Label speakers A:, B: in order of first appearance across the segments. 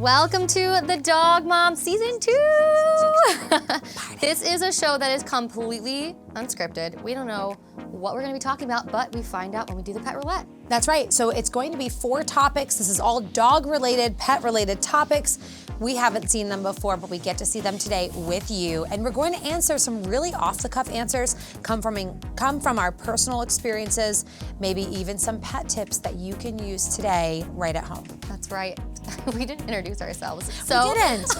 A: Welcome to the Dog Mom Season 2. This is a show that is completely unscripted. We don't know what we're going to be talking about, but we find out when we do the Pet Roulette.
B: That's right. So it's going to be 4 topics. This is all dog-related, pet-related topics. We haven't seen them before, but we get to see them today with you. And we're going to answer some really off-the-cuff answers, come from our personal experiences, maybe even some pet tips that you can use today right at home.
A: That's right. We didn't introduce ourselves. So
B: we didn't.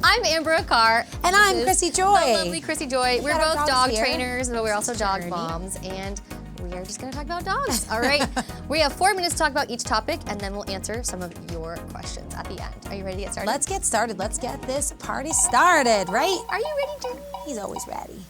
A: I'm Amber Aquart.
B: And I'm Chrissy Joy.
A: The lovely Chrissy Joy. We're both dog trainers, but we're also dog
B: Journey.
A: moms. And we are just going to talk about dogs. All right. We have 4 minutes to talk about each topic, and then we'll answer some of your questions at the end. Are you ready to get started?
B: Let's get started. Let's get this party started, right?
A: Are you ready, Journey?
B: He's always ready.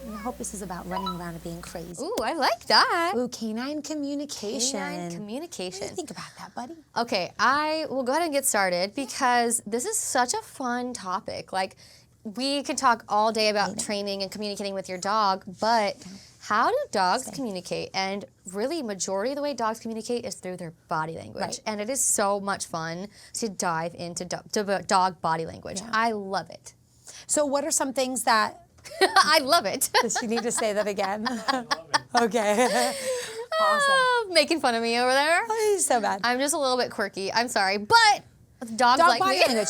B: I hope this is about running around and being crazy.
A: Ooh, I like that.
B: Ooh, canine communication.
A: Canine communication.
B: What do you think about that, buddy?
A: Okay, I will go ahead and get started because this is such a fun topic. Like, we could talk all day about training and communicating with your dog, but how do dogs communicate? And really, majority of the way dogs communicate is through their body language.
B: Right.
A: And it is so much fun to dive into dog body language. Yeah. I love it.
B: So what are some things that...
A: I love it.
B: Does she need to say that again? Okay. Awesome.
A: Making fun of me over there.
B: Oh, he's so bad.
A: I'm just a little bit quirky. I'm sorry, but dogs
B: Dog
A: like
B: body
A: me.
B: language.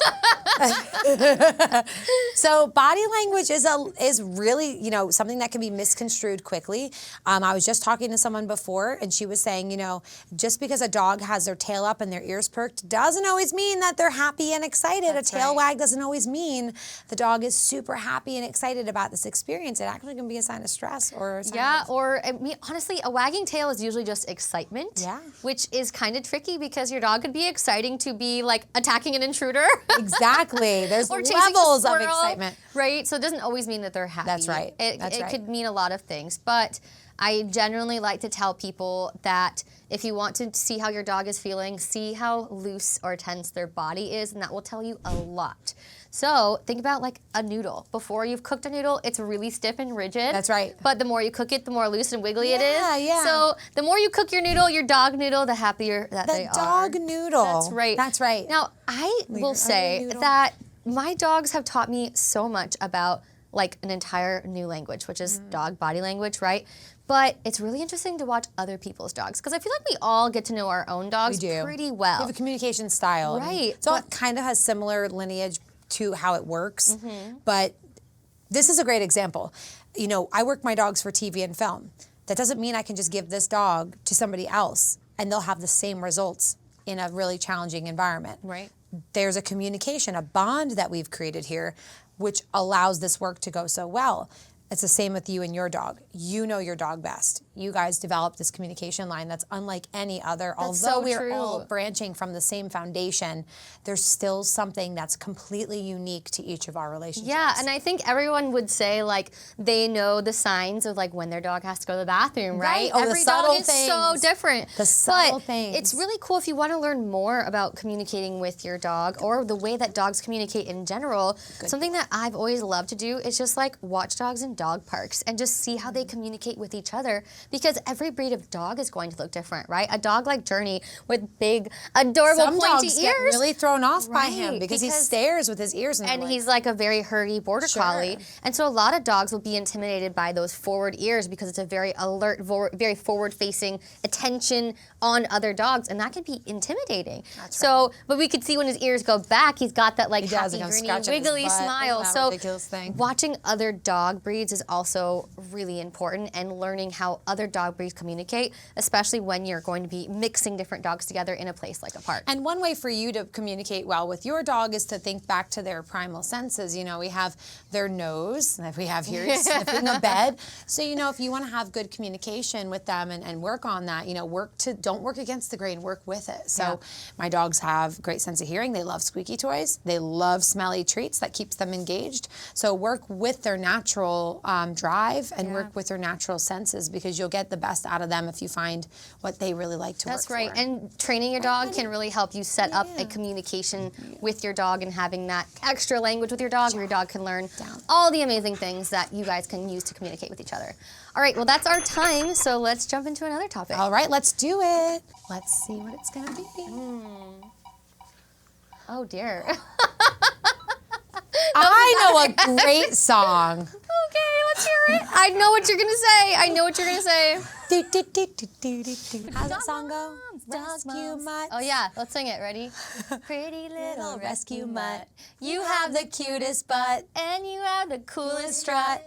B: So body language is really, something that can be misconstrued quickly. I was just talking to someone before, and she was saying, just because a dog has their tail up and their ears perked doesn't always mean that they're happy and excited.
A: That's
B: a tail
A: right.
B: wag doesn't always mean the dog is super happy and excited about this experience. It actually can be a sign of stress or a sign
A: honestly, a wagging tail is usually just excitement.
B: Yeah.
A: Which is kind of tricky because your dog could be exciting to be like attacking an intruder.
B: Exactly. There's
A: or
B: levels of
A: squirrel,
B: excitement.
A: Right? So it doesn't always mean that they're happy.
B: That's right.
A: It could mean a lot of things. But I generally like to tell people that if you want to see how your dog is feeling, see how loose or tense their body is, and that will tell you a lot. So think about like a noodle. Before you've cooked a noodle, it's really stiff and rigid.
B: That's right.
A: But the more you cook it, the more loose and wiggly it is.
B: Yeah.
A: So the more you cook your dog noodle, the happier that they are.
B: The dog noodle.
A: That's right.
B: That's right.
A: Now, I will say that my dogs have taught me so much about like an entire new language, which is dog body language, right? But it's really interesting to watch other people's dogs because I feel like we all get to know our own dogs pretty well.
B: We have a communication style.
A: Right.
B: So it kind of has similar lineage to how it works. But this is a great example. I work my dogs for TV and film. That doesn't mean I can just give this dog to somebody else and they'll have the same results in a really challenging environment.
A: Right.
B: There's a communication, a bond that we've created here, which allows this work to go so well. It's the same with you and your dog. You know your dog best. You guys developed this communication line that's unlike any other.
A: That's
B: Although
A: so
B: we're
A: true.
B: all branching from the same foundation, there's still something that's completely unique to each of our relationships.
A: Yeah, and I think everyone would say like they know the signs of like when their dog has to go to the bathroom, right?
B: Oh,
A: Every
B: the subtle
A: dog is so
B: things.
A: different.
B: The subtle
A: but
B: things.
A: It's really cool if you want to learn more about communicating with your dog or the way that dogs communicate in general. Something that I've always loved to do is just like watch dogs in dog parks and just see how they communicate with each other because every breed of dog is going to look different, right? A dog like Journey with big, adorable,
B: Some
A: pointy
B: dogs
A: ears.
B: get really thrown off by him
A: Right,
B: because he stares with his ears.
A: And he's like a very herdy border collie. And so a lot of dogs will be intimidated by those forward ears because it's a very alert, very forward-facing attention on other dogs. And that can be intimidating. But we could see when his ears go back, he's got that like happy, grinny, wiggly smile. So watching other dog breeds is also really important and learning how other dog breeds communicate, especially when you're going to be mixing different dogs together in a place like a park.
B: And one way for you to communicate well with your dog is to think back to their primal senses. We have their nose that we have here, sniffing a bed. So, if you want to have good communication with them and work on that, don't work against the grain, work with it. So my dogs have great sense of hearing. They love squeaky toys. They love smelly treats. That keeps them engaged. So work with their natural drive and work with their natural senses because you'll get the best out of them if you find what they really like to work for.
A: That's right. And training your dog can really help you set up a communication with your dog and having that extra language with your dog where your dog can learn all the amazing things that you guys can use to communicate with each other. All right, well, that's our time, so let's jump into another topic.
B: All right, let's do it. Let's see what it's going to be.
A: Oh dear.
B: I know a great song.
A: Okay, let's hear it. I know what you're gonna say. I know what you're gonna say.
B: How's that song go? Rescue mutt.
A: Oh yeah, let's sing it. Ready? Pretty little rescue mutt, you have the cutest butt, and you have the coolest strut.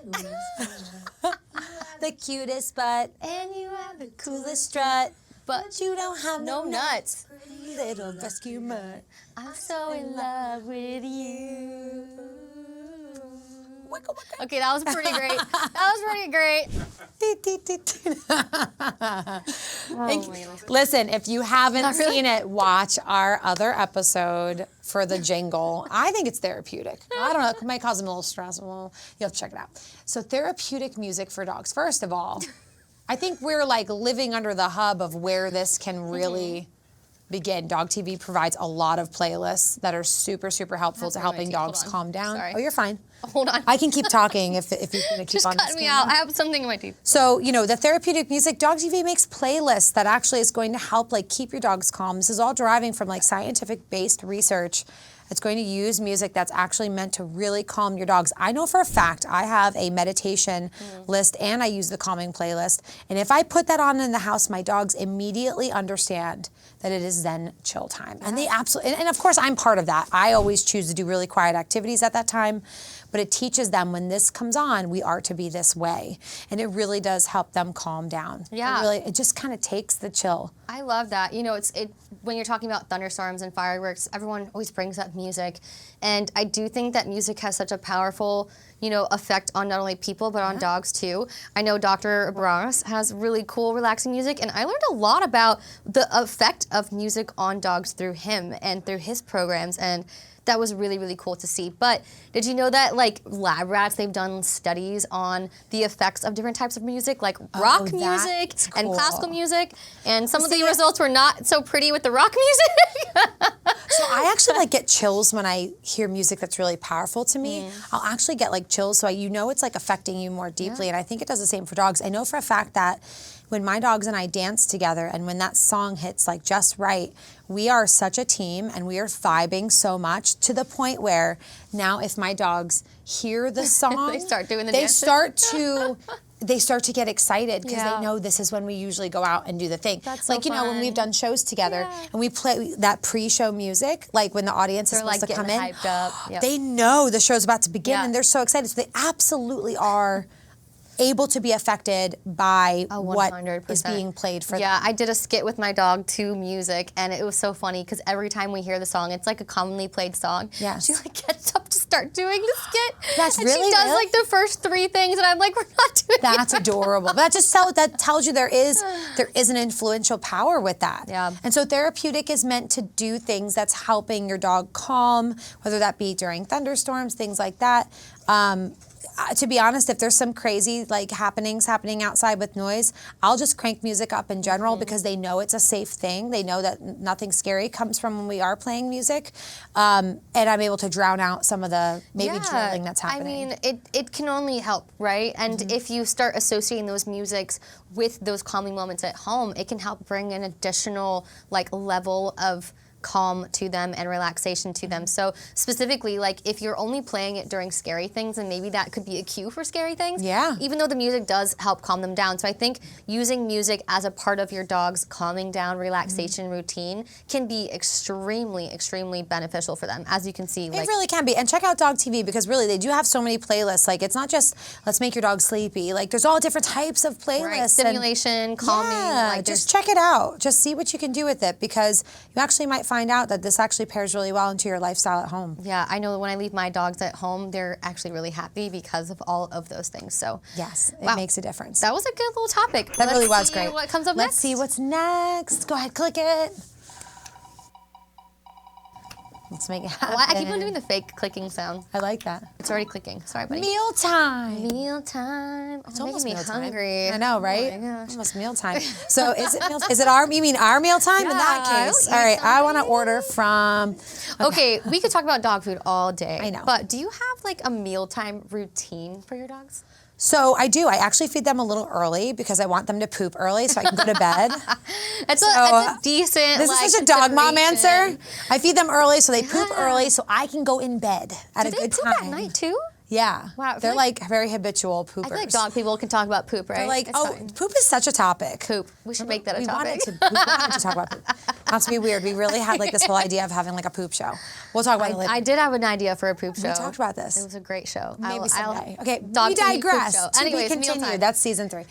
B: The cutest butt,
A: And you have the
B: coolest strut.
A: but
B: You don't have
A: no nuts.
B: Pretty little rescue mutt.
A: I'm so in love with you. Okay, that was pretty great. That was pretty great. Oh my goodness.
B: Listen, if you haven't seen it, watch our other episode for the jingle. I think it's therapeutic. I don't know, it might cause them a little stress. Well, you'll have to check it out. So therapeutic music for dogs. First of all, I think we're like living under the hub of where this can really begin. DOGTV provides a lot of playlists that are super, super helpful to helping dogs calm down.
A: Sorry.
B: Oh, you're fine.
A: Hold on.
B: I can keep talking if you're going to keep
A: Just
B: on.
A: cut me out. I have something in my teeth.
B: So, you know, the therapeutic music, DOGTV makes playlists that actually is going to help like keep your dogs calm. This is all deriving from like scientific based research. It's going to use music that's actually meant to really calm your dogs. I know for a fact I have a meditation list and I use the calming playlist. And if I put that on in the house, my dogs immediately understand that it is Zen chill time. And they absolutely, and of course I'm part of that. I always choose to do really quiet activities at that time. But it teaches them when this comes on, we are to be this way. And it really does help them calm down.
A: Yeah.
B: It just kind of takes the chill.
A: I love that. You know, when you're talking about thunderstorms and fireworks, everyone always brings up music. And I do think that music has such a powerful, you know, effect on not only people, but on dogs too. I know Dr. Barras has really cool, relaxing music, and I learned a lot about the effect of music on dogs through him and through his programs, and that was really, really cool to see. But did you know that, like, lab rats, they've done studies on the effects of different types of music, like rock music and classical music, and some of the results were not so pretty with the rock music.
B: So I actually like get chills when I hear music that's really powerful to me. I'll actually get like chills, so you know it's like affecting you more deeply. And I think it does the same for dogs. I know for a fact that when my dogs and I dance together, and when that song hits like just right, we are such a team, and we are vibing so much to the point where now if my dogs hear the song,
A: They start doing the
B: they
A: dances.
B: they start to get excited because they know this is when we usually go out and do the thing.
A: That's so
B: like, you know, when
A: fun.
B: we've done shows together and we play that pre-show music, like when the audience is
A: They're
B: supposed
A: like
B: to come in,
A: getting hyped up. Yep.
B: they know the show's about to begin
A: Yeah.
B: and they're so excited. So they absolutely are able to be affected by what is
A: 100%.
B: being played for
A: Yeah,
B: them.
A: I did a skit with my dog to music, and it was so funny because every time we hear the song, it's like a commonly played song.
B: Yes.
A: She like gets up to start doing the skit.
B: That's
A: and
B: really
A: she does
B: real?
A: like the first 3 things, and I'm like, we're not doing
B: That's
A: it.
B: adorable. That just tells you there is an influential power with that.
A: Yeah.
B: And so therapeutic is meant to do things that's helping your dog calm, whether that be during thunderstorms, things like that. To be honest, if there's some crazy like happenings happening outside with noise, I'll just crank music up in general because they know it's a safe thing. They know that nothing scary comes from when we are playing music, and I'm able to drown out some of the maybe drilling that's happening.
A: I mean, it can only help, right? And if you start associating those musics with those calming moments at home, it can help bring an additional like level of calm to them and relaxation to them. So specifically, like if you're only playing it during scary things, and maybe that could be a cue for scary things.
B: Yeah.
A: Even though the music does help calm them down. So I think using music as a part of your dog's calming down relaxation routine can be extremely, extremely beneficial for them. As you can see,
B: It really can be. And check out DOGTV because really they do have so many playlists. Like it's not just let's make your dog sleepy. Like there's all different types of playlists.
A: right, stimulation, calming.
B: Yeah,
A: like
B: just check it out. Just see what you can do with it because you actually might find out that this actually pairs really well into your lifestyle at home.
A: Yeah, I know when I leave my dogs at home, they're actually really happy because of all of those things. So
B: Yes, it
A: Wow.
B: makes a difference.
A: that was a good little topic.
B: That really was
A: Let's see
B: great.
A: What comes up
B: Let's
A: next?
B: see what's next. Go ahead, click it. Let's make it happen.
A: Why- I keep on doing the fake clicking sound.
B: I like that.
A: It's already clicking. Sorry, buddy.
B: Mealtime.
A: Mealtime. Oh,
B: It's
A: making
B: almost
A: me
B: mealtime.
A: hungry.
B: I know, right?
A: Oh my gosh.
B: Almost mealtime. So is it mealtime? Is it our? You mean our mealtime? In that
A: Yeah,
B: case,
A: I'll
B: all
A: eat
B: right. I want to order from.
A: Okay, we could talk about dog food all day.
B: I know.
A: But do you have like a mealtime routine for your dogs?
B: So I do. I actually feed them a little early because I want them to poop early so I can go to bed.
A: It's a decent.
B: This is such a dog mom answer. I feed them early so they poop early so I can go in bed at a good
A: Do they
B: time.
A: poop at night too?
B: Yeah.
A: Wow,
B: They're like very habitual poopers.
A: I feel like dog people can talk about poop, right?
B: They're like,
A: It's
B: oh,
A: fine.
B: poop is such a topic.
A: Poop. We should make that a
B: We
A: topic.
B: wanted to talk about poop. Not to be weird. We really had like this whole idea of having like a poop show. We'll talk about it later.
A: I did have an idea for a poop show.
B: We talked about this.
A: It was a great show.
B: Maybe someday. Okay,
A: Dog
B: we
A: to me poop
B: digress.
A: show.
B: To
A: Anyways,
B: be continued.
A: mealtime.
B: That's season 3.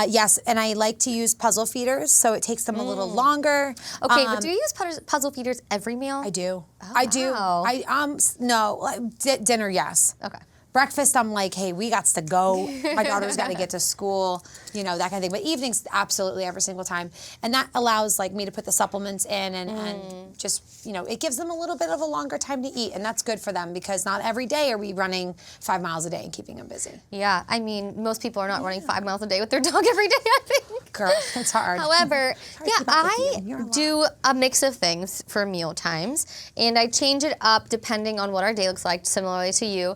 B: Yes, and I like to use puzzle feeders, so it takes them a little longer.
A: Okay, but do you use puzzle feeders every meal?
B: I do.
A: Oh,
B: I do.
A: wow.
B: No, like, dinner, yes.
A: Okay.
B: Breakfast, I'm like, hey, we got to go. My daughter's got to get to school, you know, that kind of thing. But evenings, absolutely every single time. And that allows like me to put the supplements in and just, you know, it gives them a little bit of a longer time to eat. And that's good for them because not every day are we running 5 miles a day and keeping them busy.
A: Yeah, I mean, most people are not running 5 miles a day with their dog every day, I think.
B: Girl, it's hard.
A: However,
B: Hard to
A: yeah,
B: keep up with you. You're a
A: I
B: lot.
A: do a mix of things for meal times, and I change it up depending on what our day looks like, similarly to you.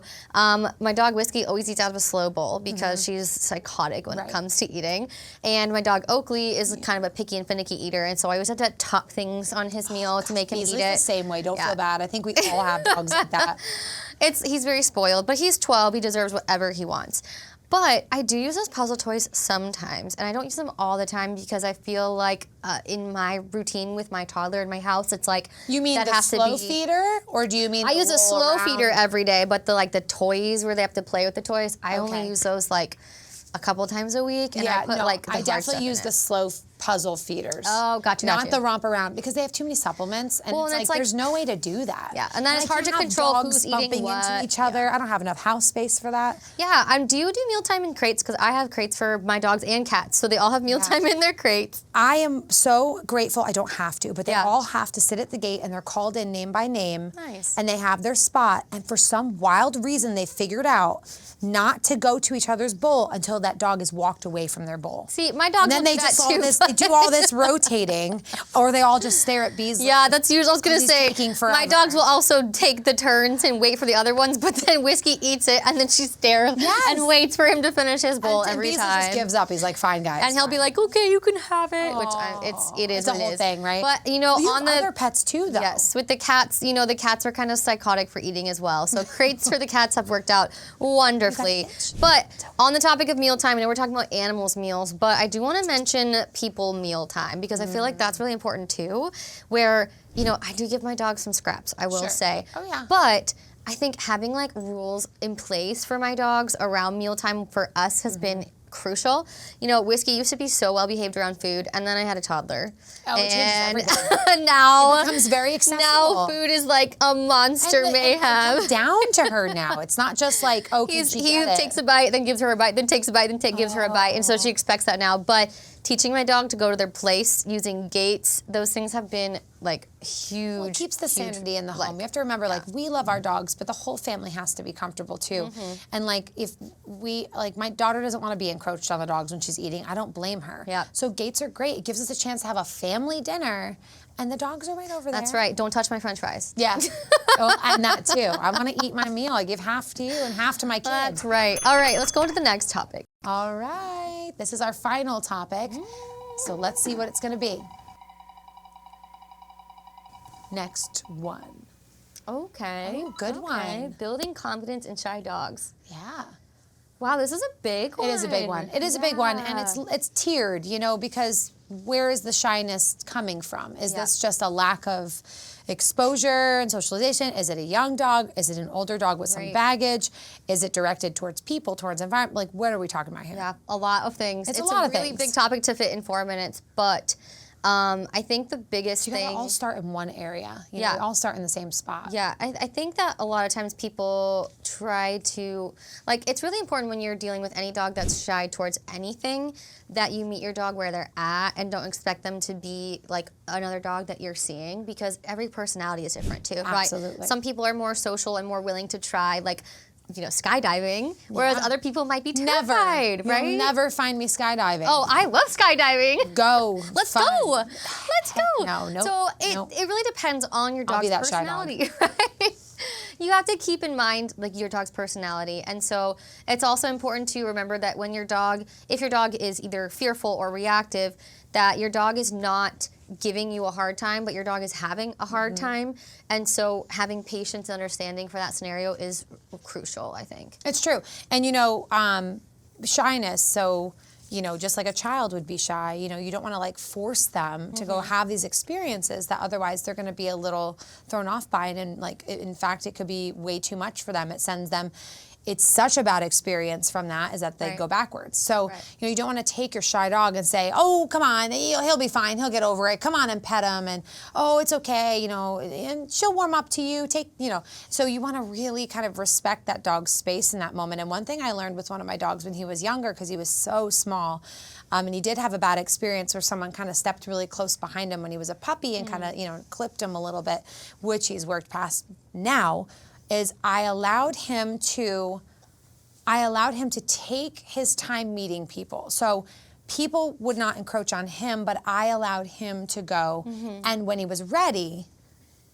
A: My dog Whiskey always eats out of a slow bowl because she's psychotic when it comes to eating. And my dog Oakley is kind of a picky and finicky eater, and so I always have to top things on his meal to make him eat
B: He's
A: it.
B: the same way. Don't feel bad. I think we all have dogs like that.
A: He's very spoiled, but he's 12. He deserves whatever he wants. But I do use those puzzle toys sometimes, and I don't use them all the time because I feel like in my routine with my toddler in my house, it's like
B: You mean
A: that
B: the
A: has
B: slow
A: to be,
B: feeder, or do you mean
A: I
B: the
A: use a
B: roll
A: slow
B: around?
A: feeder every day, but the toys where they have to play with the toys, I only
B: Okay.
A: use those like a couple times a week, and
B: Yeah,
A: I put
B: no,
A: like the
B: I
A: hard
B: definitely
A: stuff
B: use
A: in
B: the
A: it.
B: slow puzzle feeders.
A: Oh, gotcha,
B: Not
A: gotcha.
B: the romp around because they have too many supplements, and
A: Well,
B: it's
A: and
B: like,
A: it's like-
B: there's no way to do that.
A: Yeah, and then it's
B: I
A: hard
B: can't
A: to
B: have
A: control
B: dogs
A: who's eating
B: bumping
A: what.
B: into each other. I don't have enough house space for that.
A: Yeah, do you do mealtime in crates? Because I have crates for my dogs and cats, so they all have mealtime in their crates.
B: I am so grateful. I don't have to, but they
A: Yeah.
B: all have to sit at the gate and they're called in name by name.
A: Nice.
B: And they have their spot. And for some wild reason, they figured out not to go to each other's bowl until that dog is walked away from their bowl.
A: See, my dogs
B: And then
A: will
B: they
A: do
B: just
A: that
B: all
A: too,
B: this,
A: but-
B: they do all this rotating, or they all just stare at Beasley.
A: Yeah, that's usually, I was gonna
B: He's
A: say,
B: taking
A: my
B: forever.
A: dogs will also take the turns and wait for the other ones, but then Whiskey eats it and then she stares and waits for him to finish his bowl
B: And
A: every
B: Beasley
A: time.
B: just gives up. He's like, fine, guys.
A: And he'll be like, okay, you can have it, which it is
B: it's a
A: what it
B: whole
A: is.
B: thing, right?
A: But you know,
B: Well, you
A: on
B: have
A: the
B: other pets too, though.
A: yes, with the cats, you know, the cats are kind of psychotic for eating as well. So crates for the cats have worked out wonderfully. But on the topic of mealtime, I know we're talking about animals' meals, but I do want to mention people mealtime because I feel like that's really important too. Where, you know, I do give my dog some scraps, I will
B: Sure.
A: say.
B: Oh, yeah.
A: But I think having like rules in place for my dogs around mealtime for us has been crucial. You know, Whiskey used to be so well behaved around food, and then I had a toddler.
B: Oh, it changes
A: and
B: everything.
A: now
B: It becomes very accessible.
A: now food is like a monster
B: And
A: mayhem.
B: it's down to her now. It's not just like, oh, can she
A: He
B: get it?
A: takes a bite, then gives her a bite, then takes a bite, then gives her a bite, and so she expects that now. But teaching my dog to go to their place using gates, those things have been like huge.
B: Well, it keeps the
A: huge,
B: sanity in the
A: like,
B: home. We have to remember, like, we love our dogs, but the whole family has to be comfortable too.
A: Mm-hmm.
B: And like, if we, like, my daughter doesn't want to be encroached on the dogs when she's eating. I don't blame her.
A: Yeah.
B: So gates are great. It gives us a chance to have a family dinner, and the dogs are right over there.
A: That's right. Don't touch my French fries.
B: Yeah. Oh, and that too. I want to eat my meal. I give half to you and half to my kid.
A: That's right. All right, let's go on to the next topic.
B: All right. This is our final topic. So let's see what it's going to be. Next one.
A: Okay.
B: Oh, good one.
A: Building confidence in shy dogs.
B: Yeah.
A: Wow, this is a big one.
B: It is a big one. It is a big one, and it's tiered, you know, because where is the shyness coming from? Is this just a lack of exposure and socialization? Is it a young dog? Is it an older dog with some
A: Right.
B: baggage? Is it directed towards people, towards environment? Like, what are we talking about here?
A: Yeah, a lot of things.
B: It's a lot of
A: really
B: things.
A: big topic to fit in 4 minutes, but I think the biggest
B: You
A: thing.
B: gotta all start in one area. You know,
A: Yeah.
B: we all start in the same spot.
A: Yeah, I think that a lot of times people try to, like, it's really important when you're dealing with any dog that's shy towards anything that you meet your dog where they're at and don't expect them to be like another dog that you're seeing, because every personality is different too, right?
B: Absolutely.
A: Some people are more social and more willing to try, like, you know, skydiving, whereas other people might be terrified, right?
B: You'll never find me skydiving.
A: Oh, I love skydiving.
B: Go.
A: Let's
B: Fun.
A: go. Let's go.
B: No, nope,
A: So
B: nope.
A: it really depends on your
B: I'll
A: dog's
B: be that shy dog.
A: personality, right? you have to keep in mind like your dog's personality. And so it's also important to remember that when if your dog is either fearful or reactive, that your dog is not giving you a hard time, but your dog is having a hard time. And so having patience and understanding for that scenario is crucial, I think.
B: It's true. And shyness, so just like a child would be shy, you don't want to like force them to go have these experiences that otherwise they're going to be a little thrown off by it. And like, in fact, it could be way too much for them. It sends them, it's such a bad experience from that is that they go backwards. So, you don't want to take your shy dog and say, oh, come on, he'll be fine. He'll get over it. Come on and pet him. And, oh, it's okay, and she'll warm up to you. So you want to really kind of respect that dog's space in that moment. And one thing I learned with one of my dogs when he was younger, because he was so small, and he did have a bad experience where someone kind of stepped really close behind him when he was a puppy and kind of, clipped him a little bit, which he's worked past now, is I allowed him to take his time meeting people. So people would not encroach on him, but I allowed him to go. And when he was ready,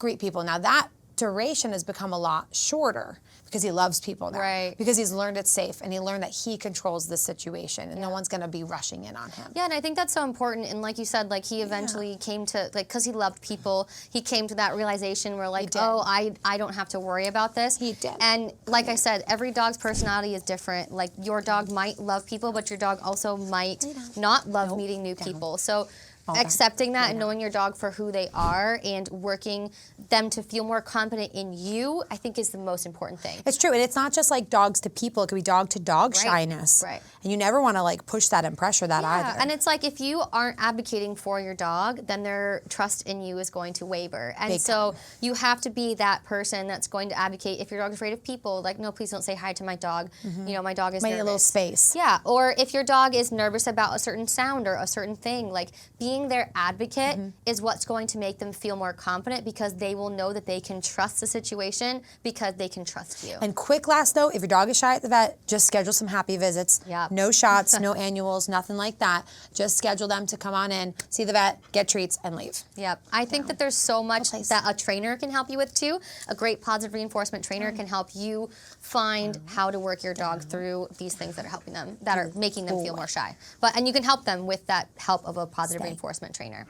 B: greet people. Now that duration has become a lot shorter because he loves people now.
A: Right.
B: Because he's learned it's safe and he learned that he controls the situation and no one's going to be rushing in on him.
A: Yeah, and I think that's so important. And like you said, like he eventually came to, like, because he loved people, he came to that realization where like, oh, I don't have to worry about this.
B: He did.
A: And like I said, every dog's personality is different. Like your dog might love people, but your dog also might not love meeting new people. So accepting that and knowing your dog for who they are and working them to feel more confident in you, I think is the most important thing.
B: It's true. And it's not just like dogs to people. It could be dog to dog shyness.
A: Right.
B: And you never want to like push that and pressure that either.
A: And it's like if you aren't advocating for your dog, then their trust in you is going to waver. And so you have to be that person that's going to advocate. If your dog's afraid of people, like, no, please don't say hi to my dog. My dog is nervous.
B: Need a little space.
A: Yeah. Or if your dog is nervous about a certain sound or a certain thing, like being their advocate is what's going to make them feel more confident because they will know that they can trust the situation because they can trust you.
B: And quick last note, if your dog is shy at the vet, just schedule some happy visits.
A: Yep.
B: No shots, no annuals, nothing like that. Just schedule them to come on in, see the vet, get treats, and leave.
A: Yep. I think that there's so much that a trainer can help you with too. A great positive reinforcement trainer can help you find how to work your dog through these things that are helping them, that are making them feel more shy. And you can help them with that help of a positive reinforcement trainer.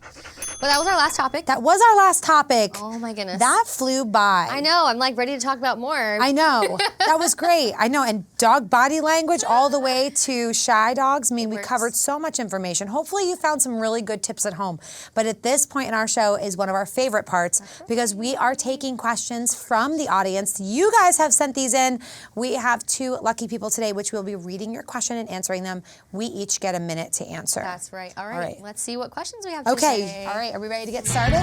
A: Well, that was our last topic.
B: That was our last topic.
A: Oh my goodness.
B: That flew by.
A: I know. I'm like ready to talk about more.
B: I know. That was great. I know. And dog body language all the way to shy dogs. I mean, we covered so much information. Hopefully you found some really good tips at home. But at this point in our show is one of our favorite parts because we are taking questions from the audience. You guys have sent these in. We have 2 lucky people today, which we'll be reading your question and answering them. We each get a minute to answer.
A: That's right. All right. Let's see what questions we have
B: today.
A: Okay.
B: All right. Are we ready to get started?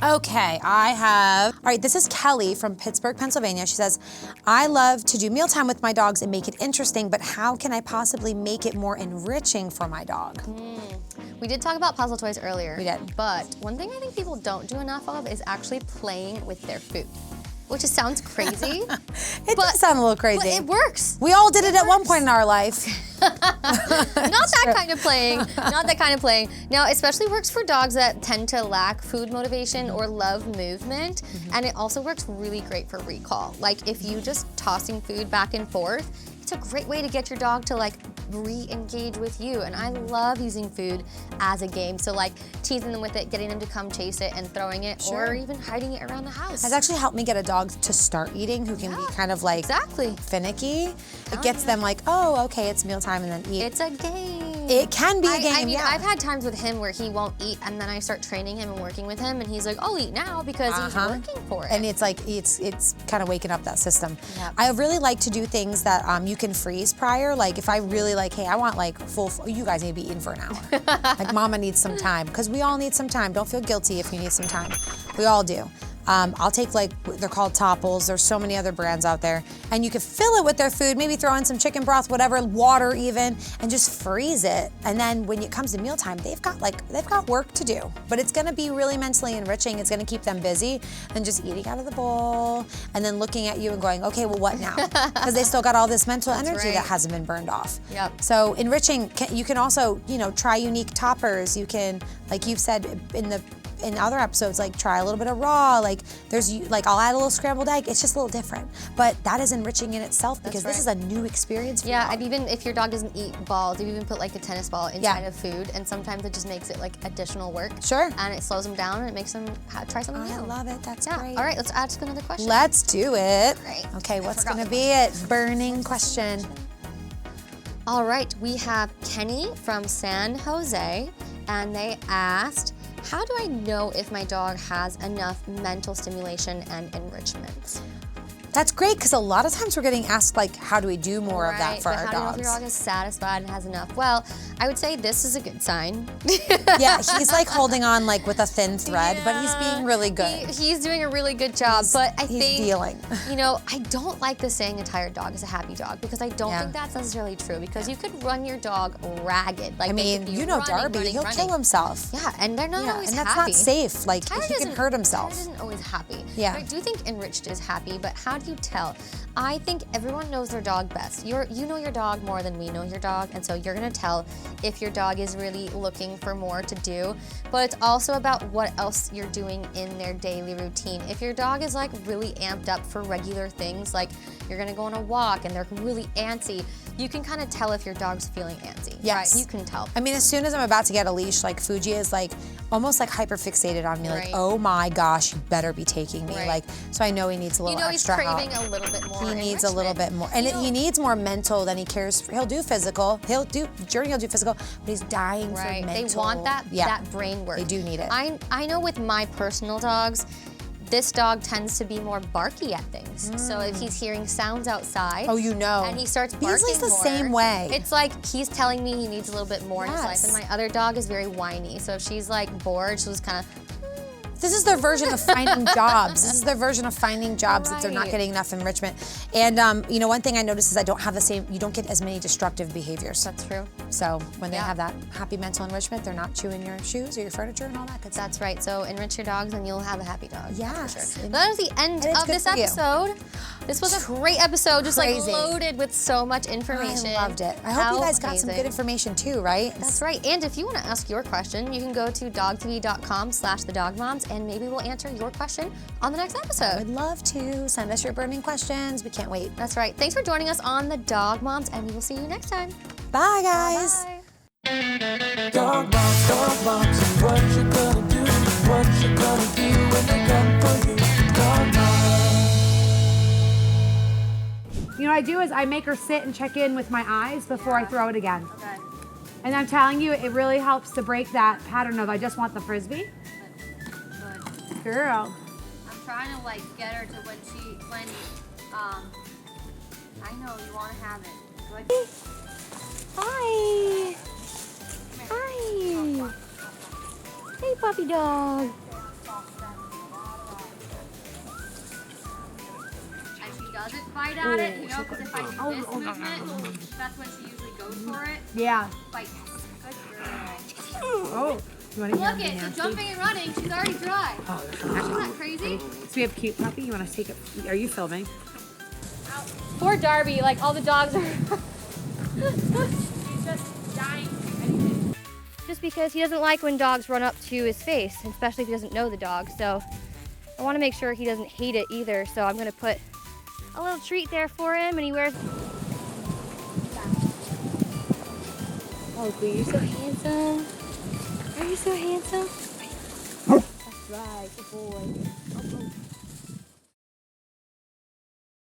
B: Okay, all right, this is Kelly from Pittsburgh, Pennsylvania. She says, I love to do mealtime with my dogs and make it interesting, but how can I possibly make it more enriching for my dog?
A: We did talk about puzzle toys earlier.
B: We did.
A: But one thing I think people don't do enough of is actually playing with their food. Which just sounds crazy.
B: It does sound a little crazy.
A: But it works.
B: We all did it at one point in our life.
A: Not that kind of playing. Not that kind of playing. Now, especially works for dogs that tend to lack food motivation or love movement. And it also works really great for recall. Like if you just tossing food back and forth, it's a great way to get your dog to like re-engage with you. And I love using food as a game. So like teasing them with it, getting them to come chase it and throwing it or even hiding it around the house.
B: Has actually helped me get a dog to start eating who can be kind of like finicky. It gets them like, oh, okay, it's mealtime and then eat.
A: It's a game.
B: It can be a game,
A: I mean, I've had times with him where he won't eat and then I start training him and working with him and he's like, I'll eat now because he's working for it.
B: And it's like, it's kind of waking up that system.
A: Yep.
B: I really like to do things that you can freeze prior. Like if I really like, hey, I want like you guys need to be eating for an hour. Like mama needs some time because we all need some time. Don't feel guilty if you need some time. We all do. I'll take like, they're called topples. There's so many other brands out there. And you can fill it with their food, maybe throw in some chicken broth, whatever, water even, and just freeze it. And then when it comes to mealtime, they've got work to do. But it's gonna be really mentally enriching. It's gonna keep them busy and just eating out of the bowl and then looking at you and going, okay, well what now? Because they still got all this mental energy that hasn't been burned off.
A: Yep.
B: So enriching, you can also, try unique toppers. You can, like you've said in the in other episodes, like try a little bit of raw, like I'll add a little scrambled egg. It's just a little different. But that is enriching in itself because this is a new experience for
A: Yeah,
B: you.
A: and even if your dog doesn't eat balls, you even put like a tennis ball inside of food, and sometimes it just makes it like additional work.
B: Sure.
A: And it slows them down and it makes them try something new.
B: I love it. That's great.
A: All right, let's ask another question.
B: Let's do it.
A: Great.
B: Okay, what's going to be it? Burning question.
A: All right, we have Kenny from San Jose, and they asked, how do I know if my dog has enough mental stimulation and enrichment?
B: That's great because a lot of times we're getting asked like, how do we do more of that for our
A: how do you know if
B: dogs?
A: your dog is satisfied and has enough? Well, I would say this is a good sign.
B: Yeah, he's like holding on like with a thin thread, but he's being really good.
A: He's doing a really good job, but I think,
B: he's dealing.
A: You know, I don't like the saying a tired dog is a happy dog because I don't think that's necessarily true because you could run your dog ragged. Like
B: I mean, you know Darby, he'll kill himself.
A: Yeah, and they're not always
B: and that's
A: happy.
B: not safe. Like,
A: Tired
B: he can hurt himself.
A: Tired isn't always happy.
B: Yeah.
A: But I do think enriched is happy, but how do you tell? I think everyone knows their dog best. You know your dog more than we know your dog, and so you're gonna tell if your dog is really looking for more to do, but it's also about what else you're doing in their daily routine. If your dog is like really amped up for regular things, like you're gonna go on a walk and they're really antsy, you can kind of tell if your dog's feeling antsy.
B: Yes.
A: Right? You can tell.
B: I mean, as soon as I'm about to get a leash, like Fuji is like almost like hyper fixated on me, like,
A: Right.
B: oh my gosh, you better be taking me.
A: Right.
B: Like, so I know he needs a little extra
A: he's
B: help.
A: craving a little bit more.
B: He needs a little bit more. And he needs more mental than he cares for. He'll do physical. He'll do physical, but he's dying for mental.
A: They want that brain work.
B: They do need it.
A: I know with my personal dogs, this dog tends to be more barky at things. So if he's hearing sounds outside,
B: oh, you know,
A: and he starts barking
B: Beasley's the
A: more,
B: same way.
A: It's like he's telling me he needs a little bit more in his life. And my other dog is very whiny. So if she's like bored, she'll just kind of.
B: This is their version of finding jobs. This is their version of finding jobs if they're not getting enough enrichment. And you know, one thing I noticed is I don't have the same. You don't get as many destructive behaviors.
A: That's true.
B: So when they have that happy mental enrichment, they're not chewing your shoes or your furniture and all that good stuff.
A: That's right. So enrich your dogs and you'll have a happy dog.
B: Yes.
A: For sure. That is the end of this episode. This was a great episode, just like loaded with so much information.
B: I loved it. I hope you guys got some good information too, right?
A: That's right. And if you want to ask your question, you can go to DOGTV.com/thedogmoms and maybe we'll answer your question on the next episode.
B: I would love to. Send us your burning questions. We can't wait.
A: That's right. Thanks for joining us on The Dog Moms, and we will see you next time.
B: Bye, guys.
A: Bye.
C: Dog moms, and what you gonna do? What you gonna do when they come for you? Dog moms.
D: You know what I do is I make her sit and check in with my eyes before I throw it again. Okay. And I'm telling you, it really helps to break that pattern of I just want the frisbee.
E: Good.
D: Girl.
E: I'm trying to like get her to when I know you want to have it.
A: Hi. Hi. Hey, puppy dog.
E: And she doesn't bite at it, you know, because if I do this movement, that's when she usually goes for it.
D: Yeah.
E: Bite. Good girl.
D: Oh. You want to
E: Look it, so jumping and running, she's already dry.
D: Oh,
E: Isn't that crazy?
D: So we have cute puppy. You want to take it? Are you filming?
A: Poor Darby, like all the dogs are.
D: She's just dying. Anything.
A: Just because he doesn't like when dogs run up to his face, especially if he doesn't know the dog. So I want to make sure he doesn't hate it either. So I'm going to put a little treat there for him, and he wears. Oh, Boo, you're so handsome. Are you so handsome? That's right, good boy.